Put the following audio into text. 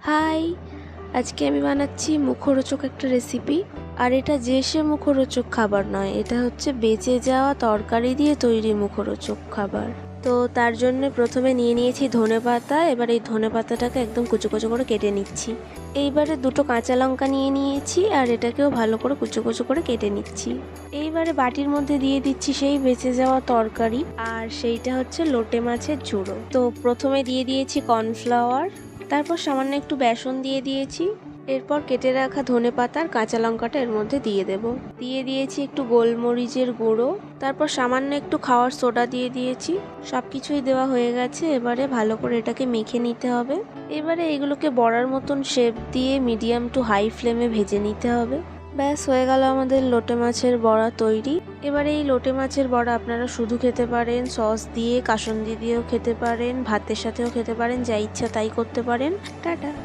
High, আজকে আমি বানাচ্ছি মুখরোচক একটা রেসিপি। আর এটা যে সে মুখরোচক খাবার নয়, এটা হচ্ছে বেঁচে যাওয়া তরকারি দিয়ে তৈরি মুখরোচক খাবার। তো তার জন্য প্রথমে নিয়ে নিয়েছি ধনেপাতা। এবার এই ধনেপাতাটাকে একদম কুচো কুচো করে কেটে নিচ্ছি। এইবারে দুটো কাঁচা লঙ্কা নিয়ে নিয়েছি আর এটাকেও ভালো করে কুচো কুচো করে কেটে নিচ্ছি। এইবারে বাটির মধ্যে দিয়ে দিচ্ছি সেই বেঁচে যাওয়া তরকারি, আর সেইটা হচ্ছে লোটে মাছের ঝুড়ো। তো প্রথমে দিয়ে দিয়েছি কর্নফ্লাওয়ার, তারপর সামান্য একটু বেসন দিয়ে দিয়েছি। এরপর কেটে রাখা ধনেপাতা আর কাঁচা লঙ্কাটা এর মধ্যে দিয়ে দিয়ে দিয়েছি একটু গোলমরিচের গুঁড়ো, তারপর সামান্য একটু খাওয়ার সোডা দিয়ে দিয়েছি। সবকিছুই দেওয়া হয়ে গেছে। এবারে ভালো করে এটাকে মেখে নিতে হবে। এবারে এগুলোকে বড়ার মতন শেপ দিয়ে মিডিয়াম টু হাই ফ্লেমে ভেজে নিতে হবে। ব্যাস হয়ে গেল আমাদের লোটে মাছের বড়া তৈরি। এবারে এই লোটে মাছের বড়া আপনারা শুধু খেতে পারেন, সস দিয়ে কাসুন্দি দিয়েও খেতে পারেন, ভাতের সাথেও খেতে পারেন, যা ইচ্ছা তাই করতে পারেন। টাটা।